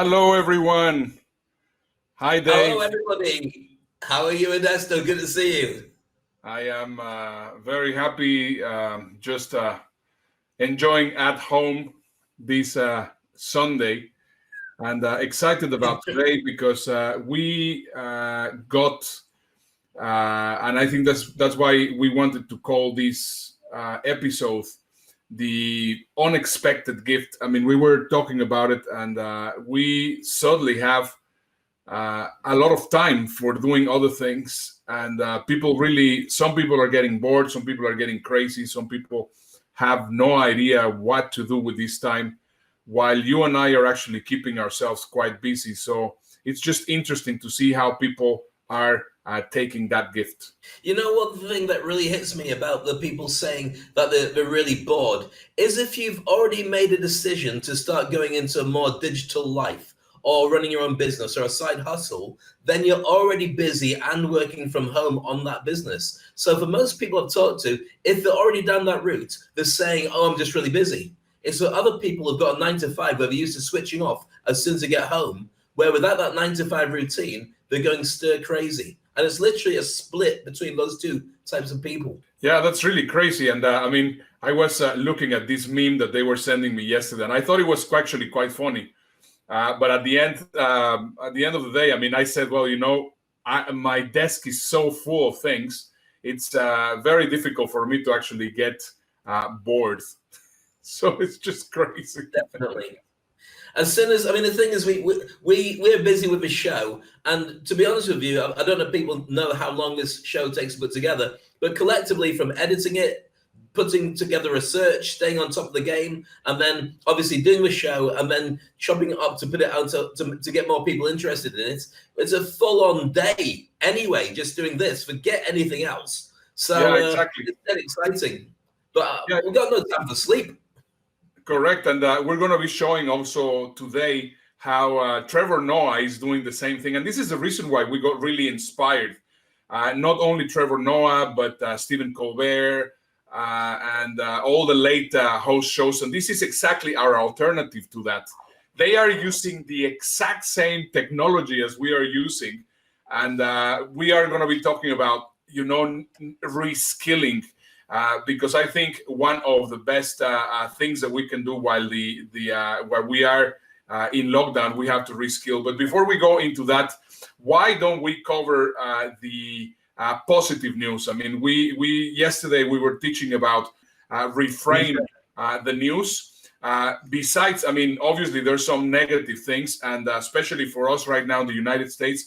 Hello, everyone. Hi, Hello, Dave. everybody. How are you, Ernesto? Good to see you. I am very happy, just enjoying at home this Sunday, and excited about today because we got, and I think that's why we wanted to call this episode the unexpected gift. I mean, we were talking about it, and we suddenly have a lot of time for doing other things. And some people are getting bored, some people are getting crazy, some people have no idea what to do with this time, while you and I are actually keeping ourselves quite busy. So it's just interesting to see how people are taking that gift. You know what, the thing that really hits me about the people saying that they're really bored is if you've already made a decision to start going into a more digital life or running your own business or a side hustle, then you're already busy and working from home on that business. So for most people I've talked to, if they're already down that route, they're saying, oh, I'm just really busy. It's for other people who've got a 9 to 5 where they're used to switching off as soon as they get home, where without that 9 to 5 routine, they're going stir crazy. And it's literally a split between those two types of people. Yeah, that's really crazy. And I mean, I was looking at this meme that they were sending me yesterday, and I thought it was actually quite funny. But at the end of the day, I mean, I said, well, my desk is so full of things. It's very difficult for me to actually get bored. So it's just crazy. Definitely. As soon as, I mean, the thing is, we're busy with the show, and to be honest with you, I don't know if people know how long this show takes to put together, but collectively, from editing it, putting together research, staying on top of the game, and then obviously doing the show, and then chopping it up to put it out to get more people interested in it, it's a full-on day anyway. Just doing this, forget anything else. So Yeah, exactly. it's dead exciting, but Yeah, we've got no time for sleep. correct. And we're going to be showing also today how Trevor Noah is doing the same thing. And this is the reason why we got really inspired. Not only Trevor Noah, but Stephen Colbert and all the late host shows. And this is exactly our alternative to that. They are using the exact same technology as we are using. And we are going to be talking about, reskilling. Because I think one of the best things that we can do while while we are in lockdown, we have to reskill. But before we go into that, why don't we cover the positive news? I mean, we yesterday we were teaching about reframe the news. Besides, I mean, obviously there's some negative things, and especially for us right now in the United States,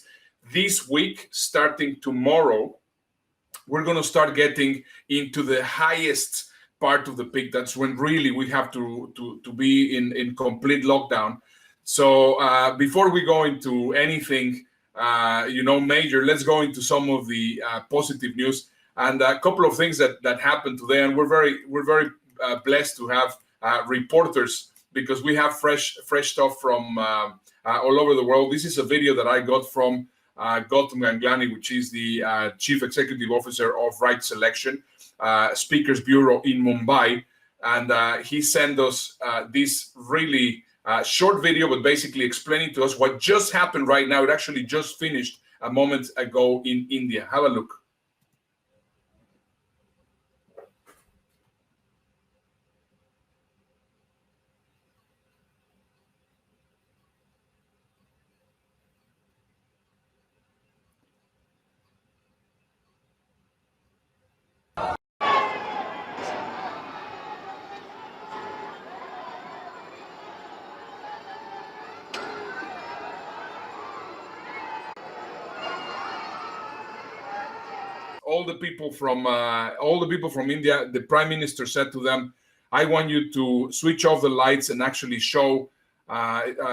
this week starting tomorrow, we're going to start getting into the highest part of the peak. That's when really we have to be in complete lockdown. So before we go into anything, major, let's go into some of the positive news and a couple of things that happened today. And we're very blessed to have reporters because we have fresh stuff from all over the world. This is a video that I got from Gautam Ganglani, which is the Chief Executive Officer of Right Selection, Speakers Bureau in Mumbai. And he sent us this really short video, but basically explaining to us what just happened right now. It actually just finished a moment ago in India. Have a look. All the people from India, the Prime Minister said to them, "I want you to switch off the lights and actually show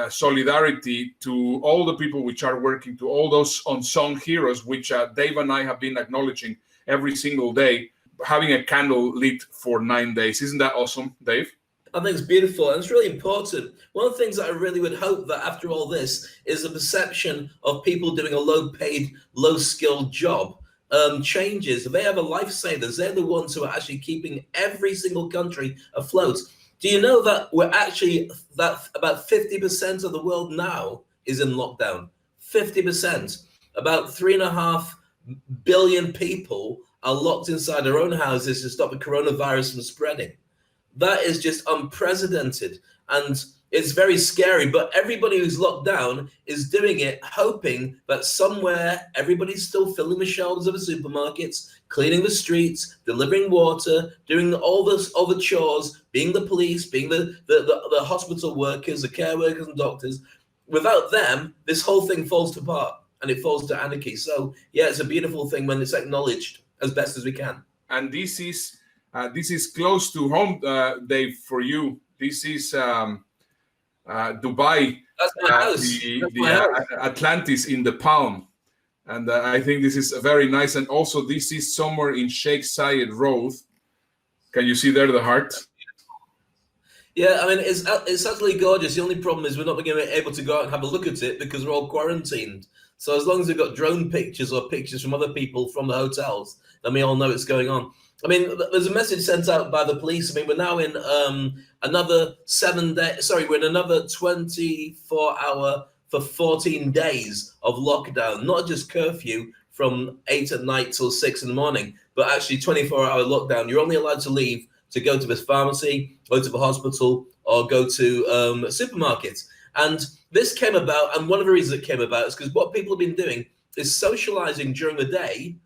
solidarity to all the people which are working, to all those unsung heroes, which Dave and I have been acknowledging every single day, having a candle lit for 9 days." Isn't that awesome, Dave? I think it's beautiful and it's really important. One of the things that I really would hope that after all this is the perception of people doing a low-paid, low-skilled job changes. They are the lifesavers. They're the ones who are actually keeping every single country afloat. Do you know that that about 50% of the world now is in lockdown? 50%. About 3.5 billion people are locked inside their own houses to stop the coronavirus from spreading. That is just unprecedented, and it's very scary. But everybody who's locked down is doing it hoping that somewhere everybody's still filling the shelves of the supermarkets, cleaning the streets, delivering water, doing all the chores, being the police, being the hospital workers, the care workers and doctors. Without them, this whole thing falls apart and it falls to anarchy. So yeah, it's a beautiful thing when it's acknowledged as best as we can. And this is close to home, Dave, for you. This is Dubai. That's my house. That's my house. Atlantis in the palm. And I think this is very nice. And also, this is somewhere in Sheikh Zayed Road. Can you see there the heart? Yeah, I mean, it's utterly gorgeous. The only problem is we're not going to be able to go out and have a look at it because we're all quarantined. So as long as we've got drone pictures or pictures from other people from the hotels, then we all know what's going on. I mean, there's a message sent out by the police. I mean, we're now in another 7 days. Sorry, we're in another 24-hour for 14 days of lockdown, not just curfew from 8 at night till 6 in the morning, but actually 24-hour lockdown. You're only allowed to leave to go to this pharmacy, go to the hospital, or go to supermarkets. And this came about, and one of the reasons it came about is because what people have been doing is socializing during the day,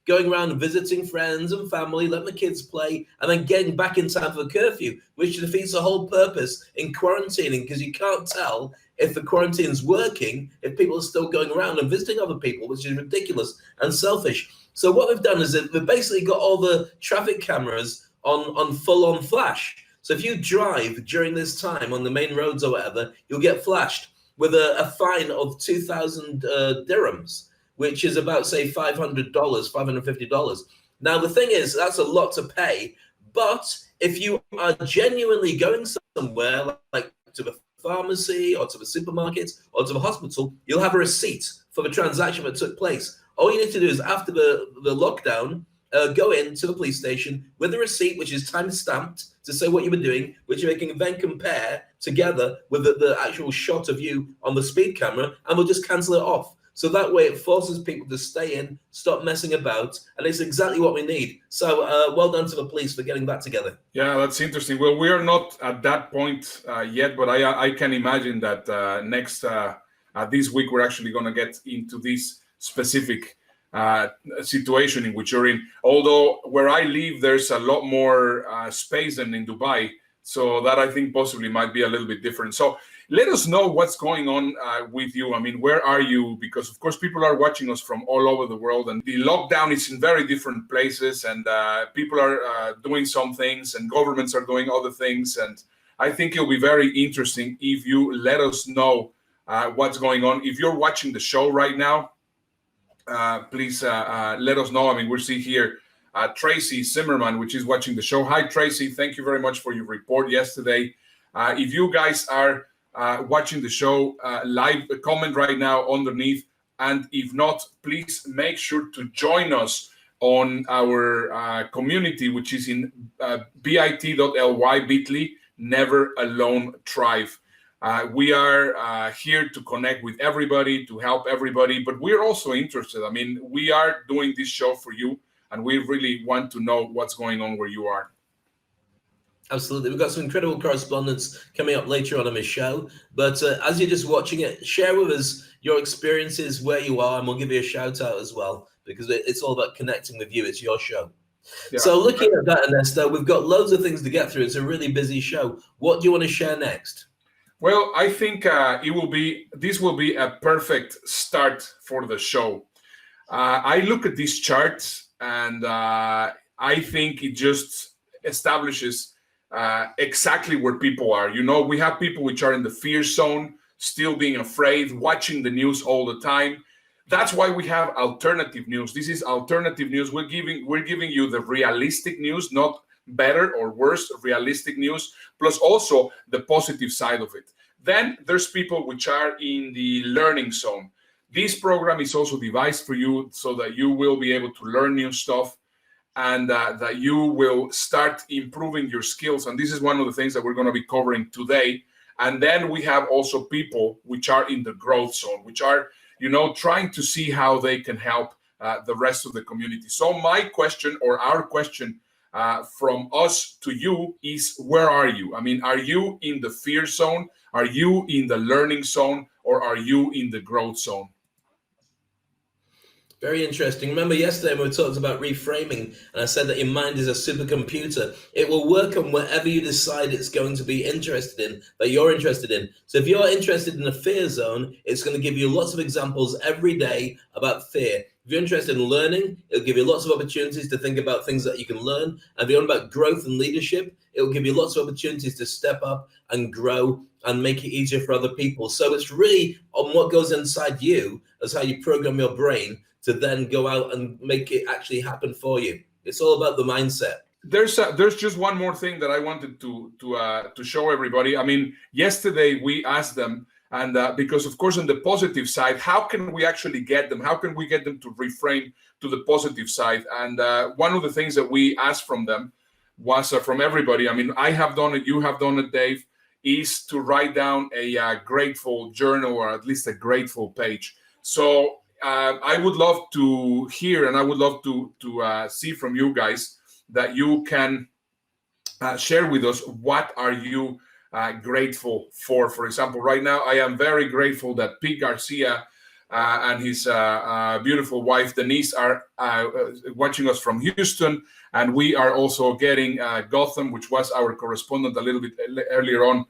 going around and visiting friends and family, letting the kids play, and then getting back in time for the curfew, which defeats the whole purpose in quarantining, because you can't tell if the quarantine's working if people are still going around and visiting other people, which is ridiculous and selfish. So what we've done is that we've basically got all the traffic cameras on full-on flash. So if you drive during this time on the main roads or whatever, you'll get flashed with a fine of 2,000 dirhams, which is about, say, $500, $550. Now, the thing is, that's a lot to pay. But if you are genuinely going somewhere, like to the pharmacy or to the supermarket or to the hospital, you'll have a receipt for the transaction that took place. All you need to do is, after the lockdown, go into the police station with a receipt, which is time-stamped, to say what you were doing, which they can then compare together with the actual shot of you on the speed camera, and we'll just cancel it off. So that way it forces people to stay in, stop messing about, and it's exactly what we need. So well done to the police for getting that together. Yeah, that's interesting. Well, we are not at that point yet, but I can imagine that next this week we're actually going to get into this specific situation in which you're in. Although where I live, there's a lot more space than in Dubai. So that, I think, possibly might be a little bit different. So let us know what's going on with you. I mean, where are you? Because, of course, people are watching us from all over the world, and the lockdown is in very different places, and people are doing some things, and governments are doing other things. And I think it'll be very interesting if you let us know what's going on. If you're watching the show right now, please let us know. I mean, we're seeing here Tracy Zimmerman, which is watching the show. Hi, Tracy. Thank you very much for your report yesterday. If you guys are watching the show live, comment right now underneath. And if not, please make sure to join us on our community, which is in bit.ly, Never Alone Thrive. We are here to connect with everybody, to help everybody, but we're also interested. I mean, we are doing this show for you, and we really want to know what's going on where you are. Absolutely. We've got some incredible correspondence coming up later on in the show. But as you're just watching it, share with us your experiences, where you are, and we'll give you a shout out as well, because it's all about connecting with you. It's your show. Yeah. So looking at that, Ernesto, we've got loads of things to get through. It's a really busy show. What do you want to share next? Well, I think this will be a perfect start for the show. I look at this chart, and I think it just establishes exactly where people are. You know, we have people which are in the fear zone, still being afraid, watching the news all the time. That's why we have alternative news. This is alternative news. We're giving you the realistic news, not better or worse, realistic news, plus also the positive side of it. Then there's people which are in the learning zone. This program is also devised for you so that you will be able to learn new stuff. and that you will start improving your skills. And this is one of the things that we're going to be covering today. And then we have also people which are in the growth zone, which are, trying to see how they can help the rest of the community. So my question, or our question from us to you, is where are you? I mean, are you in the fear zone? Are you in the learning zone? Or are you in the growth zone? Very interesting. Remember yesterday when we talked about reframing, and I said that your mind is a supercomputer. It will work on whatever you decide it's going to be interested in, that you're interested in. So if you're interested in a fear zone, it's going to give you lots of examples every day about fear. If you're interested in learning, it'll give you lots of opportunities to think about things that you can learn. And if you're about growth and leadership, it will give you lots of opportunities to step up and grow and make it easier for other people. So it's really on what goes inside you as how you program your brain to then go out and make it actually happen for you. It's all about the mindset. There's just one more thing that I wanted to show everybody. I mean, yesterday we asked them, and because of course on the positive side, how can we actually get them? How can we get them to reframe to the positive side? And one of the things that we asked from them was from everybody. I mean, I have done it, you have done it, Dave, is to write down a grateful journal, or at least a grateful page. So I would love to hear, and I would love to see from you guys that you can share with us, what are you grateful for? For example, right now, I am very grateful that Pete Garcia and his beautiful wife, Denise, are watching us from Houston. And we are also getting Gotham, which was our correspondent a little bit earlier on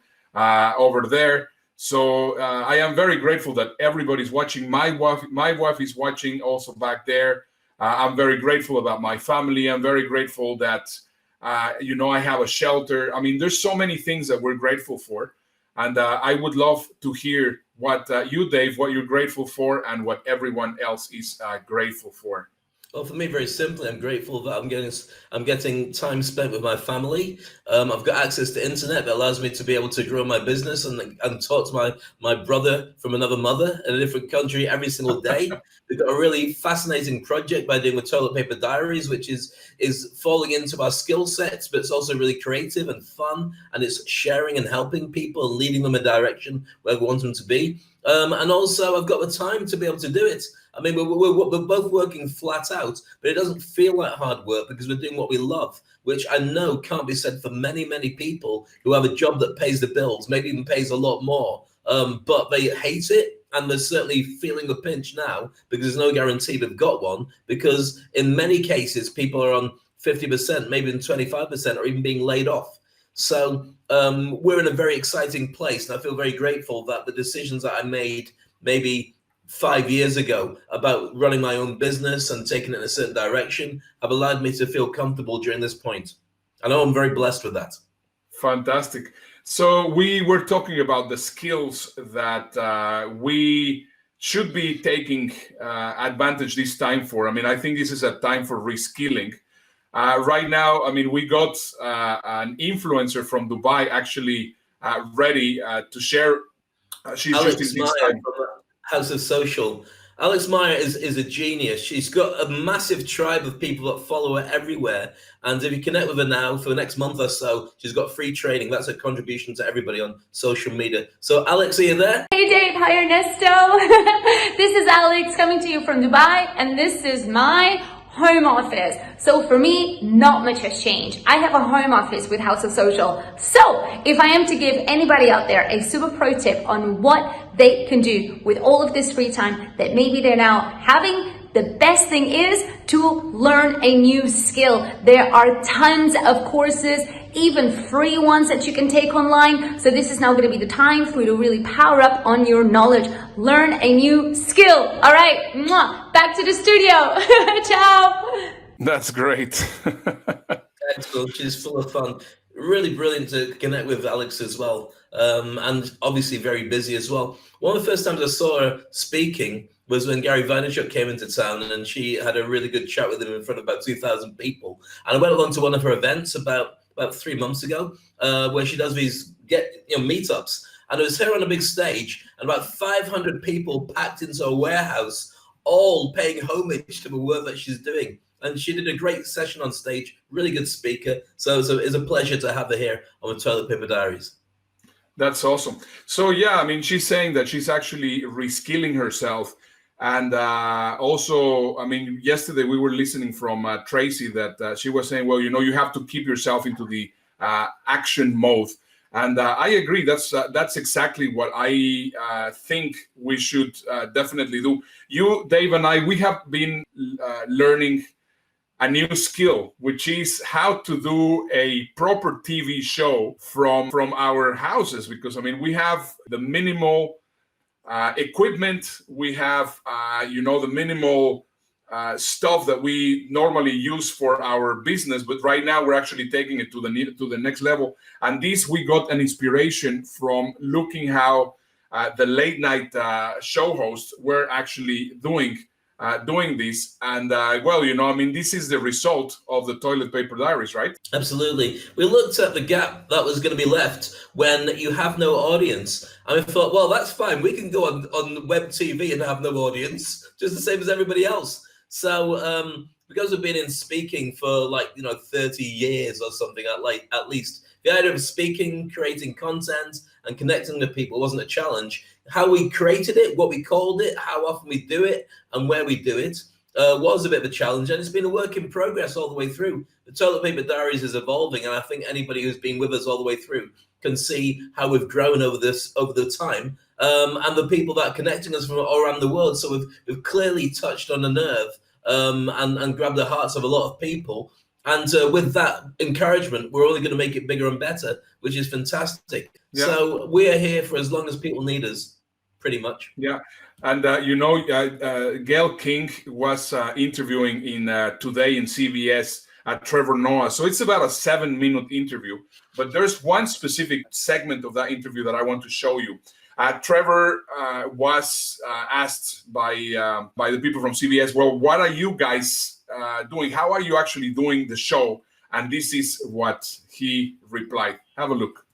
over there. So I am very grateful that everybody's watching. My wife is watching also back there. I'm very grateful about my family. I'm very grateful that, I have a shelter. I mean, there's so many things that we're grateful for. And I would love to hear what you, Dave, what you're grateful for, and what everyone else is grateful for. Well, for me, very simply, I'm grateful that I'm getting time spent with my family. I've got access to internet that allows me to be able to grow my business and talk to my brother from another mother in a different country every single day. We've got a really fascinating project by doing the Toilet Paper Diaries, which is falling into our skill sets, but it's also really creative and fun, and it's sharing and helping people and leading them a direction where we want them to be. And also, I've got the time to be able to do it. I mean, we're both working flat out, but it doesn't feel like hard work because we're doing what we love, which I know can't be said for many, many people who have a job that pays the bills, maybe even pays a lot more, but they hate it. And they're certainly feeling the pinch now because there's no guarantee they've got one, because in many cases, people are on 50%, maybe even 25%, or even being laid off. So we're in a very exciting place. And I feel very grateful that the decisions that I made maybe 5 years ago about running my own business and taking it in a certain direction have allowed me to feel comfortable during this point. I know I'm very blessed with that. Fantastic. So we were talking about the skills that we should be taking advantage this time for. I mean, I think this is a time for reskilling. Right now, I mean, we got an influencer from Dubai actually ready to share. She's Alex using this Meyer time. from House of Social. Alex Meyer is a genius. She's got a massive tribe of people that follow her everywhere. And if you connect with her now for the next month or so, she's got free training. That's a contribution to everybody on social media. So Alex, are you there? Hey Dave, hi Ernesto. This is Alex coming to you from Dubai, and this is my home office. So for me, not much has changed. I have a home office with House of Social. So if I am to give anybody out there a super pro tip on what they can do with all of this free time that maybe they're now having, the best thing is to learn a new skill. There are tons of courses, even free ones that you can take online. So this is now going to be the time for you to really power up on your knowledge. Learn a new skill. All right, mwah, back to the studio. Ciao. That's great. Excellent. She's full of fun. Really brilliant to connect with Alex as well. And obviously very busy as well. One of the first times I saw her speaking was when Gary Vaynerchuk came into town, and she had a really good chat with him in front of about 2,000 people. And I went along to one of her events about 3 months ago, where she does these meetups. And it was her on a big stage, and about 500 people packed into a warehouse, all paying homage to the work that she's doing. And she did a great session on stage, really good speaker. So it's a pleasure to have her here on the Toilet Paper Diaries. That's awesome. So yeah, I mean, she's saying that she's actually reskilling herself. And also, I mean, yesterday we were listening from Tracy that she was saying, well, you have to keep yourself into the action mode. And I agree. That's exactly what I think we should definitely do. You, Dave, and I, we have been learning a new skill, which is how to do a proper TV show from our houses. Because, I mean, we have the minimal equipment, we have, the minimal stuff that we normally use for our business, but right now we're actually taking it to the next level. And this, we got an inspiration from looking how the late night show hosts were actually doing this. And this is the result of the Toilet Paper Diaries, right? Absolutely. We looked at the gap that was going to be left when you have no audience. And we thought, well, that's fine. We can go on web TV and have no audience, just the same as everybody else. So because we've been in speaking for 30 years or something at least, the idea of speaking, creating content, and connecting with people wasn't a challenge. How we created it, what we called it, how often we do it, and where we do it was a bit of a challenge. And it's been a work in progress all the way through. The Toilet Paper Diaries is evolving, and I think anybody who's been with us all the way through can see how we've grown over the time, and the people that are connecting us from all around the world. So we've clearly touched on a nerve and grabbed the hearts of a lot of people. And with that encouragement, we're only going to make it bigger and better, which is fantastic. Yeah. So we are here for as long as people need us, pretty much. Yeah. And, Gail King was interviewing today in CBS Trevor Noah. So it's about a 7-minute interview. But there's one specific segment of that interview that I want to show you. Trevor was asked by the people from CBS, well, what are you guys doing? How are you actually doing the show? And this is what he replied. Have a look.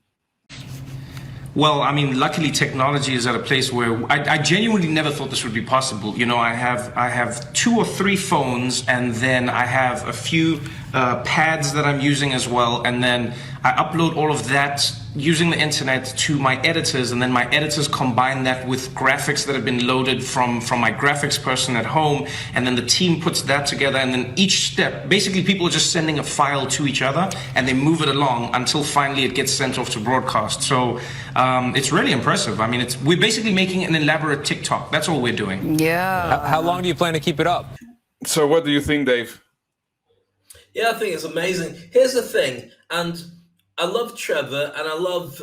Well, I mean, luckily technology is at a place where I genuinely never thought this would be possible. I have 2 or 3 phones, and then I have a few pads that I'm using as well, and then I upload all of that using the internet to my editors, and then my editors combine that with graphics that have been loaded from my graphics person at home, and then the team puts that together, and then each step, basically people are just sending a file to each other, and they move it along until finally it gets sent off to broadcast. So it's really impressive. I mean, we're basically making an elaborate TikTok. That's all we're doing. Yeah. How long do you plan to keep it up? So what do you think, Dave? Yeah, I think it's amazing. Here's the thing, and I love Trevor, and I love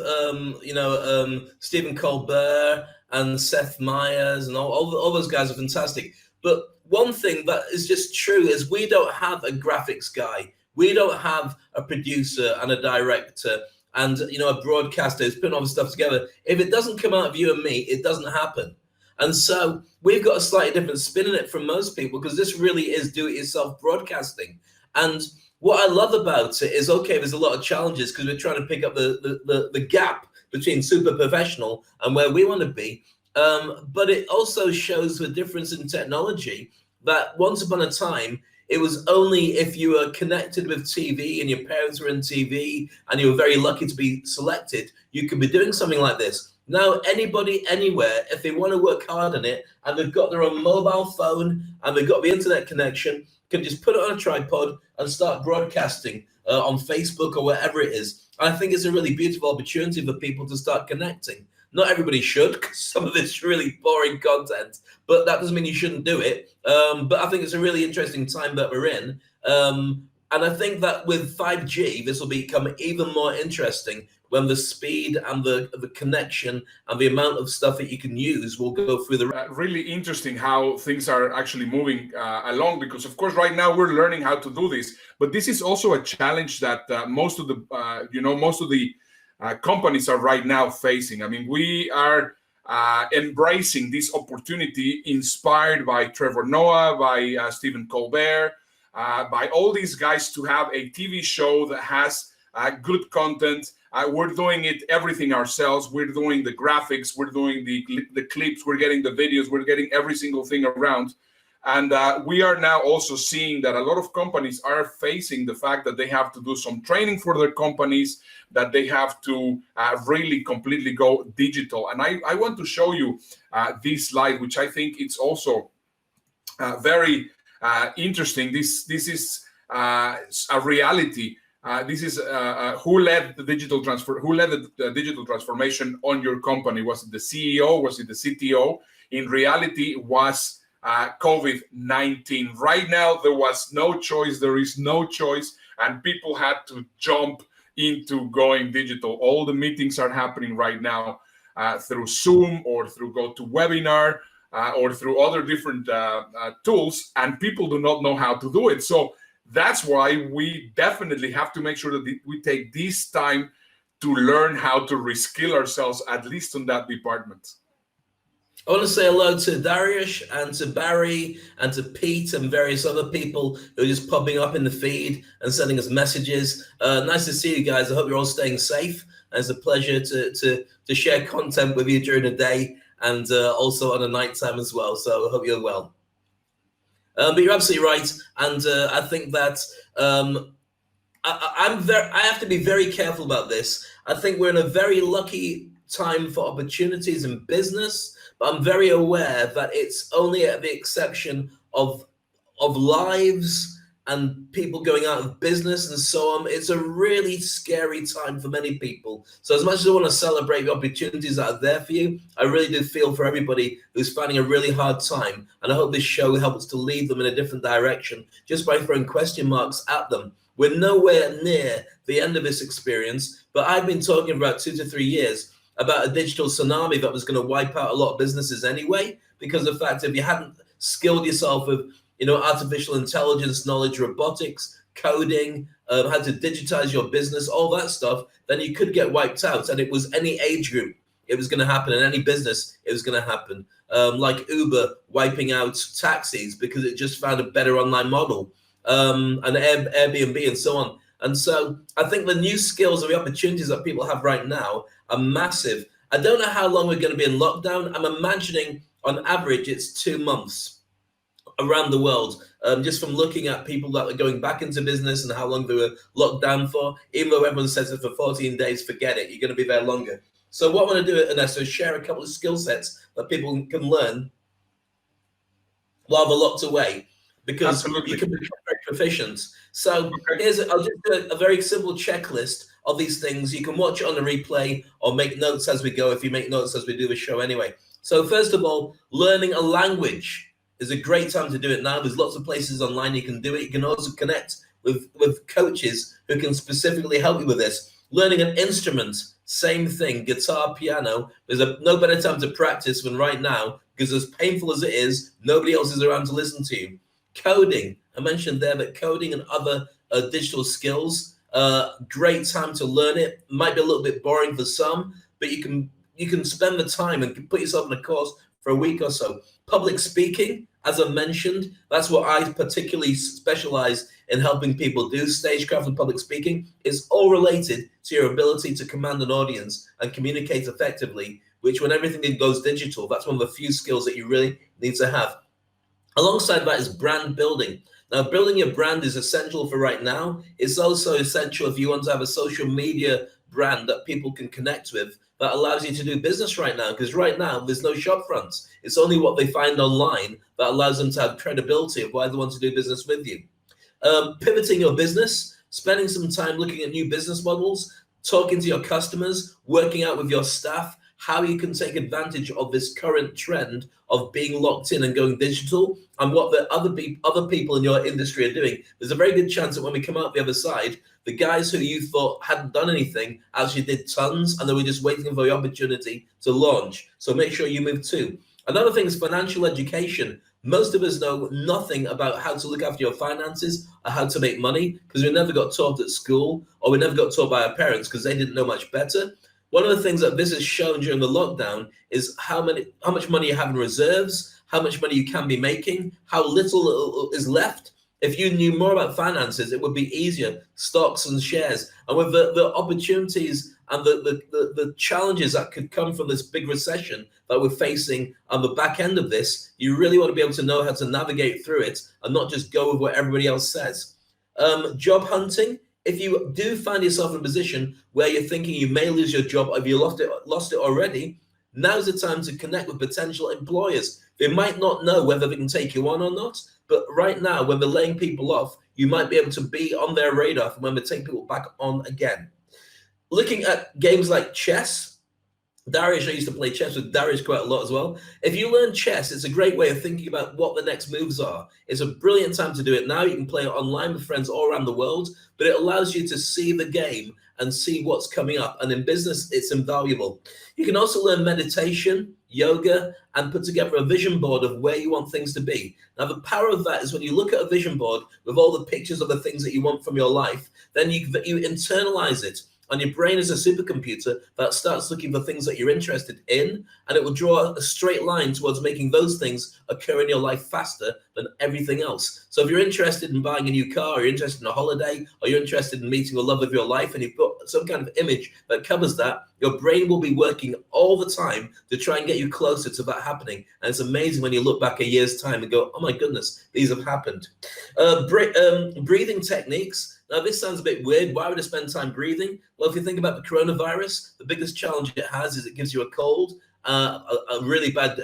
Stephen Colbert and Seth Meyers, and all those guys are fantastic. But one thing that is just true is we don't have a graphics guy. We don't have a producer and a director and a broadcaster who's putting all the stuff together. If it doesn't come out of you and me, it doesn't happen. And so we've got a slightly different spin in it from most people, because this really is do-it-yourself broadcasting. And what I love about it is, okay, there's a lot of challenges because we're trying to pick up the gap between super professional and where we want to be. But it also shows the difference in technology, that once upon a time, it was only if you were connected with TV and your parents were in TV and you were very lucky to be selected, you could be doing something like this. Now, anybody, anywhere, if they want to work hard on it and they've got their own mobile phone and they've got the internet connection, can just put it on a tripod and start broadcasting on Facebook or wherever it is. I think it's a really beautiful opportunity for people to start connecting. Not everybody should, because some of it's really boring content, but that doesn't mean you shouldn't do it. But I think it's a really interesting time that we're in. And I think that with 5G, this will become even more interesting when the speed and the connection and the amount of stuff that you can use will go through the... really interesting how things are actually moving along, because of course right now we're learning how to do this, but this is also a challenge that most of the companies are right now facing. I mean, we are embracing this opportunity inspired by Trevor Noah, by Stephen Colbert, by all these guys, to have a TV show that has good content. We're doing everything ourselves. We're doing the graphics, we're doing the clips, we're getting the videos, we're getting every single thing around. And we are now also seeing that a lot of companies are facing the fact that they have to do some training for their companies, that they have to really completely go digital. And I want to show you this slide, which I think it's also very interesting. This is a reality. This is who led the digital digital transformation on your company. Was it the CEO? Was it the CTO? In reality, it was COVID-19. Right now, there was no choice. There is no choice, and people had to jump into going digital. All the meetings are happening right now through Zoom or through GoToWebinar or through other different tools, and people do not know how to do it. So that's why we definitely have to make sure that we take this time to learn how to reskill ourselves, at least on that department. I want to say hello to Darius and to Barry and to Pete and various other people who are just popping up in the feed and sending us messages. Nice to see you guys. I hope you're all staying safe. It's a pleasure to share content with you during the day and also on the night time as well. So I hope you're well. But you're absolutely right. And I think that I have to be very careful about this. I think we're in a very lucky time for opportunities in business, but I'm very aware that it's only at the exception of lives and people going out of business and so on. It's a really scary time for many people. So as much as I want to celebrate the opportunities that are there for you, I really do feel for everybody who's finding a really hard time. And I hope this show helps to lead them in a different direction just by throwing question marks at them. We're nowhere near the end of this experience, but I've been talking for about 2 to 3 years about a digital tsunami that was going to wipe out a lot of businesses anyway, because of the fact if you hadn't skilled yourself with artificial intelligence, knowledge, robotics, coding, how to digitize your business, all that stuff, then you could get wiped out. And it was any age group, it was going to happen. In any business, it was going to happen. Like Uber wiping out taxis because it just found a better online model, and Airbnb and so on. And so I think the new skills and the opportunities that people have right now are massive. I don't know how long we're going to be in lockdown. I'm imagining on average it's 2 months around the world, just from looking at people that are going back into business and how long they were locked down for. Even though everyone says it for 14 days, forget it, you're going to be there longer. So what I want to do, Ernesto, is share a couple of skill sets that people can learn while they're locked away, because Absolutely. You can become very proficient. So I'll just do a very simple checklist of these things. You can watch it on the replay or make notes as we go, if you make notes as we do the show anyway. So first of all, learning a language is a great time to do it now. There's lots of places online you can do it. You can also connect with coaches who can specifically help you with this. Learning an instrument, same thing, guitar, piano. There's no better time to practice than right now, because as painful as it is, nobody else is around to listen to you. Coding, I mentioned there that coding and other digital skills, great time to learn it. Might be a little bit boring for some, but you can spend the time and put yourself in a course for a week or so. Public speaking, as I mentioned, that's what I particularly specialize in helping people do. Stagecraft and public speaking is all related to your ability to command an audience and communicate effectively, which when everything goes digital, that's one of the few skills that you really need to have. Alongside that is brand building. Now, building your brand is essential for right now. It's also essential if you want to have a social media brand that people can connect with, that allows you to do business right now, because right now there's no shop fronts. It's only what they find online that allows them to have credibility of why they want to do business with you. Pivoting your business, spending some time looking at new business models, talking to your customers, working out with your staff how you can take advantage of this current trend of being locked in and going digital, and what the other people in your industry are doing. There's a very good chance that when we come out the other side, the guys who you thought hadn't done anything actually did tons, and they were just waiting for the opportunity to launch. So make sure you move too. Another thing is financial education. Most of us know nothing about how to look after your finances or how to make money, because we never got taught at school, or we never got taught by our parents because they didn't know much better. One of the things that this has shown during the lockdown is how much money you have in reserves, how much money you can be making, how little is left If you knew more about finances, it would be easier. Stocks and shares, and with the opportunities and the challenges that could come from this big recession that we're facing on the back end of this, you really want to be able to know how to navigate through it and not just go with what everybody else says. Job hunting. If you do find yourself in a position where you're thinking you may lose your job, or if you lost it already, now's the time to connect with potential employers. They might not know whether they can take you on or not, but right now, when they're laying people off, you might be able to be on their radar for when they take people back on again. Looking at games like chess, Darius, I used to play chess with Darius quite a lot as well. If you learn chess, it's a great way of thinking about what the next moves are. It's a brilliant time to do it now. You can play it online with friends all around the world, but it allows you to see the game and see what's coming up. And in business, it's invaluable. You can also learn meditation, yoga, and put together a vision board of where you want things to be. Now, the power of that is when you look at a vision board with all the pictures of the things that you want from your life, then you internalize it. And your brain is a supercomputer that starts looking for things that you're interested in, and it will draw a straight line towards making those things occur in your life faster than everything else. So if you're interested in buying a new car, or you're interested in a holiday, or you're interested in meeting the love of your life, and you've got some kind of image that covers that, your brain will be working all the time to try and get you closer to that happening. And it's amazing when you look back a year's time and go, oh my goodness, these have happened. Breathing techniques. Now, this sounds a bit weird. Why would I spend time breathing? Well, if you think about the coronavirus, the biggest challenge it has is it gives you a cold, a really bad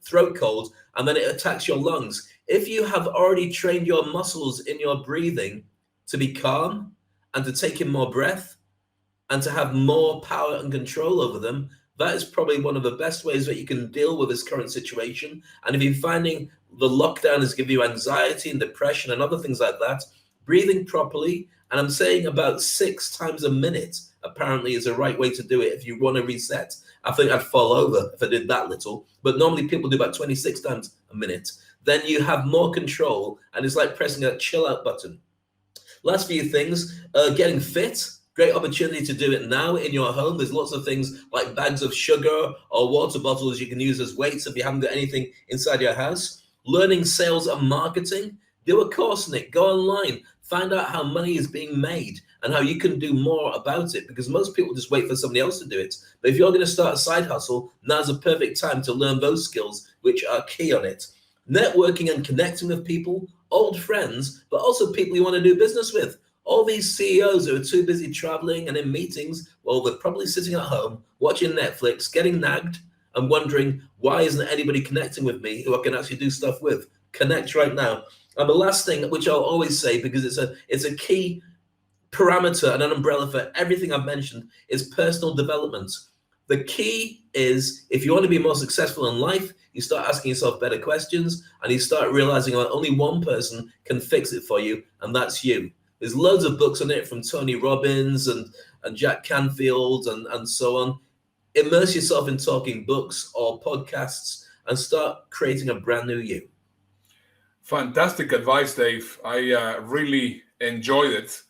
throat cold, and then it attacks your lungs. If you have already trained your muscles in your breathing to be calm and to take in more breath and to have more power and control over them, that is probably one of the best ways that you can deal with this current situation. And if you're finding the lockdown is giving you anxiety and depression and other things like that, breathing properly, and I'm saying about 6 times a minute, apparently is the right way to do it if you want to reset. I think I'd fall over if I did that little, but normally people do about 26 times a minute. Then you have more control, and it's like pressing a chill out button. Last few things, getting fit. Great opportunity to do it now in your home. There's lots of things like bags of sugar or water bottles you can use as weights if you haven't got anything inside your house. Learning sales and marketing. Do a course, Nick. Go online. Find out how money is being made and how you can do more about it, because most people just wait for somebody else to do it. But if you're going to start a side hustle, now's a perfect time to learn those skills, which are key on it. Networking and connecting with people, old friends, but also people you want to do business with. All these CEOs who are too busy traveling and in meetings, well, they're probably sitting at home, watching Netflix, getting nagged, and wondering, why isn't anybody connecting with me who I can actually do stuff with? Connect right now. And the last thing, which I'll always say, because it's a key parameter and an umbrella for everything I've mentioned, is personal development. The key is, if you want to be more successful in life, you start asking yourself better questions, and you start realizing that only one person can fix it for you, and that's you. There's loads of books on it from Tony Robbins and Jack Canfield and so on. Immerse yourself in talking books or podcasts and start creating a brand new you. Fantastic advice, Dave. I really enjoyed it.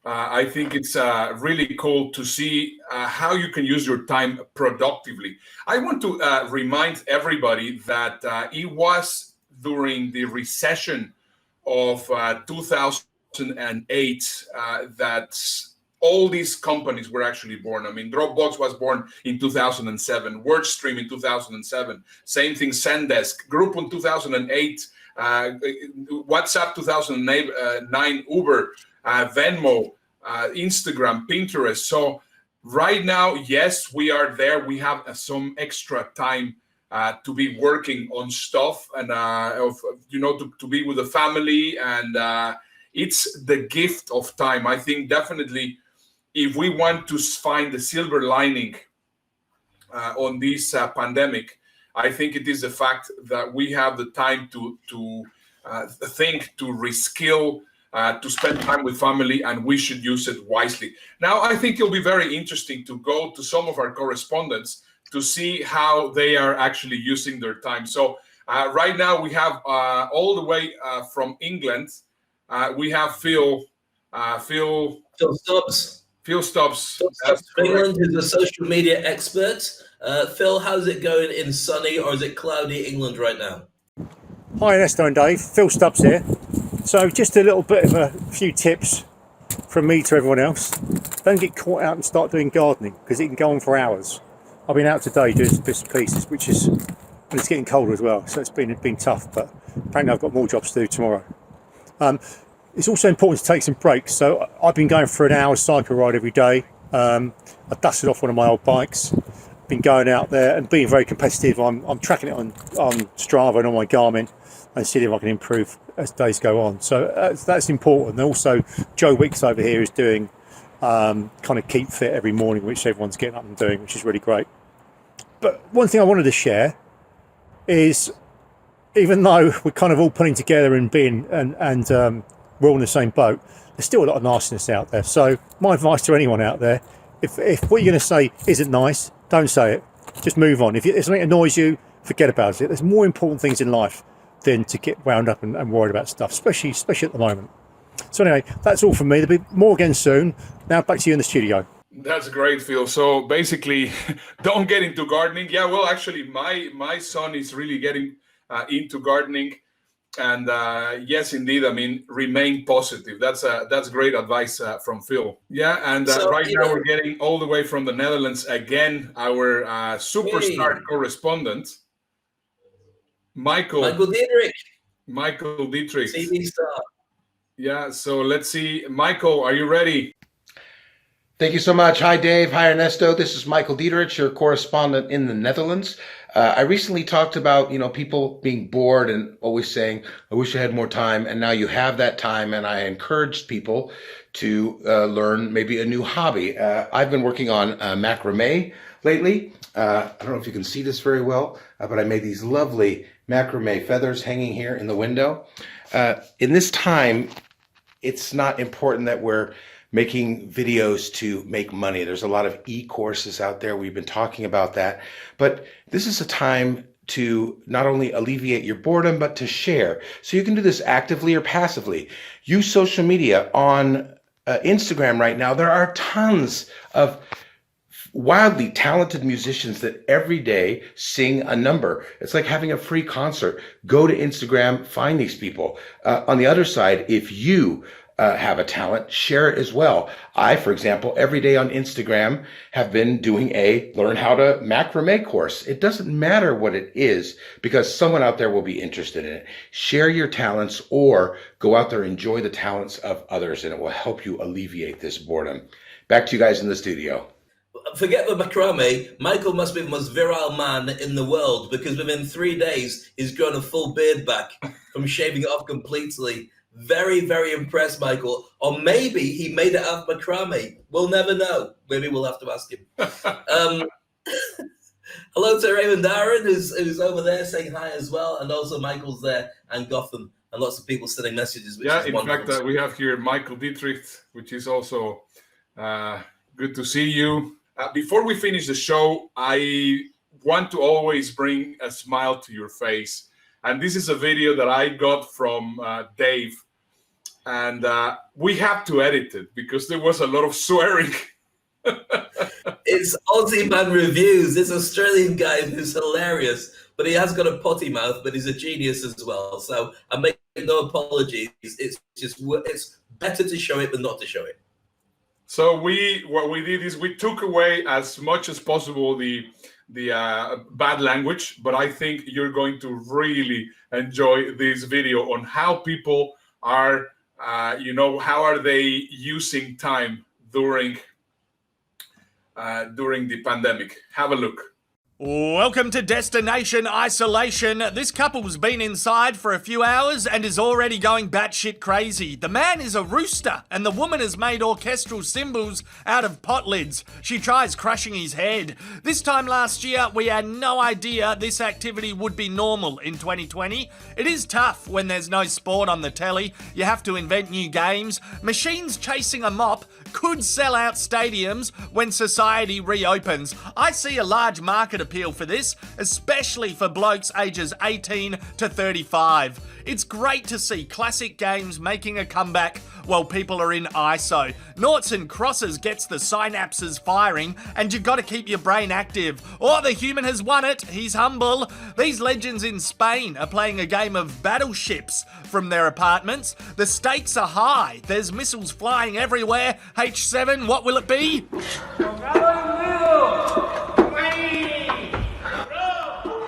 I think it's really cool to see how you can use your time productively. I want to remind everybody that it was during the recession of 2008 that all these companies were actually born. I mean, Dropbox was born in 2007, WordStream in 2007, same thing, Zendesk, Groupon 2008, WhatsApp 2009, Uber, Venmo, Instagram, Pinterest. So right now, yes, we are there. We have some extra time to be working on stuff and to be with the family, and it's the gift of time. I think definitely, if we want to find the silver lining on this pandemic, I think it is the fact that we have the time to think, to reskill, to spend time with family, and we should use it wisely. Now, I think it'll be very interesting to go to some of our correspondents to see how they are actually using their time. So right now we have all the way from England, we have Phil Stubbs. Phil Stubbs from England, who's a social media expert. Phil, how's it going in sunny or is it cloudy England right now? Hi Ernesto and Dave, Phil Stubbs here. So just a little bit of a few tips from me to everyone else. Don't get caught out and start doing gardening, because it can go on for hours. I've been out today doing some bits and pieces, which is, and it's getting colder as well, so it's been tough, but apparently I've got more jobs to do tomorrow. It's also important to take some breaks. So I've been going for an hour cycle ride every day. I dusted off one of my old bikes, been going out there and being very competitive. I'm tracking it on Strava and on my Garmin and seeing if I can improve as days go on. So that's important. And also Joe Wicks over here is doing kind of keep fit every morning, which everyone's getting up and doing, which is really great. But one thing I wanted to share is, even though we're kind of all pulling together and being and we're all in the same boat, there's still a lot of nastiness out there. So my advice to anyone out there, if what you're going to say isn't nice, don't say it. Just move on. If something annoys you, forget about it. There's more important things in life than to get wound up and worried about stuff, especially at the moment. So anyway, that's all from me. There'll be more again soon. Now back to you in the studio. That's great, Phil. So basically, don't get into gardening. Yeah, well, actually, my son is really getting into gardening. And yes, indeed. I mean, remain positive. That's great advice from Phil. Yeah, and right now we're getting all the way from the Netherlands again, our superstar correspondent, Michael Dietrich. Michael Dietrich. TV star. Yeah, so let's see. Michael, are you ready? Thank you so much. Hi, Dave. Hi, Ernesto. This is Michael Dietrich, your correspondent in the Netherlands. I recently talked about, people being bored and always saying, I wish I had more time. And now you have that time. And I encouraged people to learn maybe a new hobby. I've been working on macrame lately. I don't know if you can see this very well, but I made these lovely macrame feathers hanging here in the window. In this time, it's not important that we're making videos to make money. There's a lot of e-courses out there. We've been talking about that. But this is a time to not only alleviate your boredom, but to share. So you can do this actively or passively. Use social media. On Instagram right now, there are tons of wildly talented musicians that every day sing a number. It's like having a free concert. Go to Instagram, find these people. On the other side, if you have a talent, share it as well. I, for example, every day on Instagram have been doing a learn how to macrame course. It doesn't matter what it is, because someone out there will be interested in it. Share your talents, or go out there and enjoy the talents of others, and it will help you alleviate this boredom. Back to you guys in the studio. Forget the macrame. Michael must be the most virile man in the world, because within 3 days, he's grown a full beard back from shaving it off completely. Very, very impressed, Michael. Or maybe he made it out of macrame. We'll never know. Maybe we'll have to ask him. Hello to Raymond Darren, who's over there saying hi as well. And also Michael's there, and Gotham, and lots of people sending messages. Which is in fact, we have here Michael Dietrich, which is also good to see you. Before we finish the show, I want to always bring a smile to your face. And this is a video that I got from Dave. And we have to edit it because there was a lot of swearing. It's Aussie Man Reviews. This Australian guy who's hilarious, but he has got a potty mouth, but he's a genius as well. So I make no apologies. It's better to show it than not to show it. So what we did is we took away as much as possible the bad language, but I think you're going to really enjoy this video on how people are, how are they using time during the pandemic. Have a look. Welcome to Destination Isolation. This couple's been inside for a few hours and is already going batshit crazy. The man is a rooster and the woman has made orchestral cymbals out of pot lids. She tries crushing his head. This time last year, we had no idea this activity would be normal in 2020. It is tough when there's no sport on the telly. You have to invent new games. Machines chasing a mop could sell out stadiums when society reopens. I see a large market appear appeal for this, especially for blokes ages 18 to 35. It's great to see classic games making a comeback while people are in ISO. Noughts and crosses gets the synapses firing, and you gotta keep your brain active. Oh, the human has won it, he's humble. These legends in Spain are playing a game of battleships from their apartments. The stakes are high, there's missiles flying everywhere. H7, what will it be?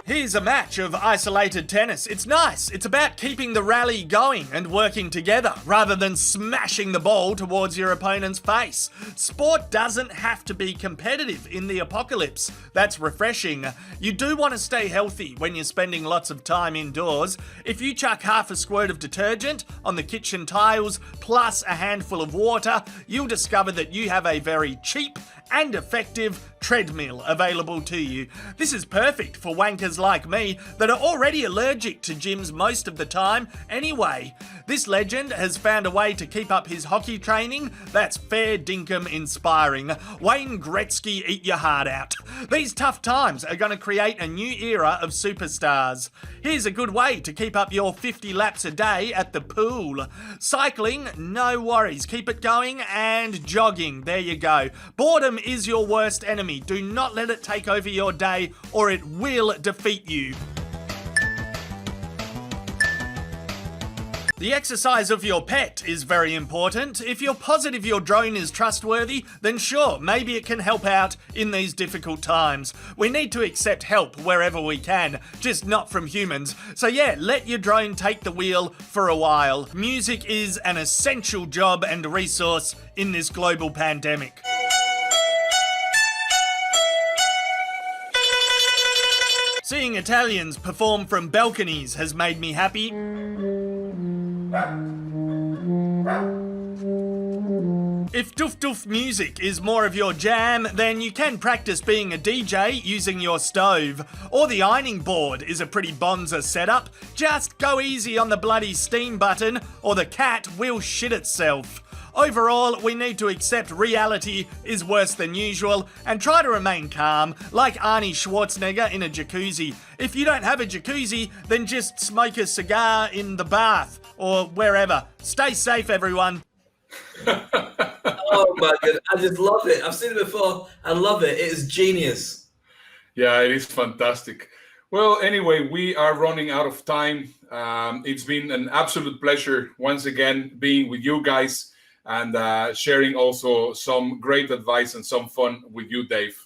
Here's a match of isolated tennis. It's nice. It's about keeping the rally going and working together rather than smashing the ball towards your opponent's face. Sport doesn't have to be competitive in the apocalypse. That's refreshing. You do want to stay healthy when you're spending lots of time indoors. If you chuck half a squirt of detergent on the kitchen tiles plus a handful of water, you'll discover that you have a very cheap and effective treadmill available to you. This is perfect for wankers like me that are already allergic to gyms most of the time anyway. This legend has found a way to keep up his hockey training that's fair dinkum inspiring. Wayne Gretzky, eat your heart out. These tough times are going to create a new era of superstars. Here's a good way to keep up your 50 laps a day at the pool. Cycling, no worries, keep it going, and jogging, there you go. Boredom is your worst enemy. Do not let it take over your day or it will defeat you. The exercise of your pet is very important. If you're positive your drone is trustworthy, then sure, maybe it can help out in these difficult times. We need to accept help wherever we can, just not from humans. So yeah, let your drone take the wheel for a while. Music is an essential job and resource in this global pandemic. Seeing Italians perform from balconies has made me happy. If doof doof music is more of your jam, then you can practice being a DJ using your stove. Or the ironing board is a pretty bonza setup. Just go easy on the bloody steam button or the cat will shit itself. Overall, we need to accept reality is worse than usual and try to remain calm, like Arnie Schwarzenegger in a jacuzzi. If you don't have a jacuzzi, then just smoke a cigar in the bath or wherever. Stay safe, everyone. Oh my god, I just love it. I've seen it before. I love it. It is genius. Yeah, it is fantastic. Well, anyway, we are running out of time. It's been an absolute pleasure once again being with you guys and sharing also some great advice and some fun with you, Dave.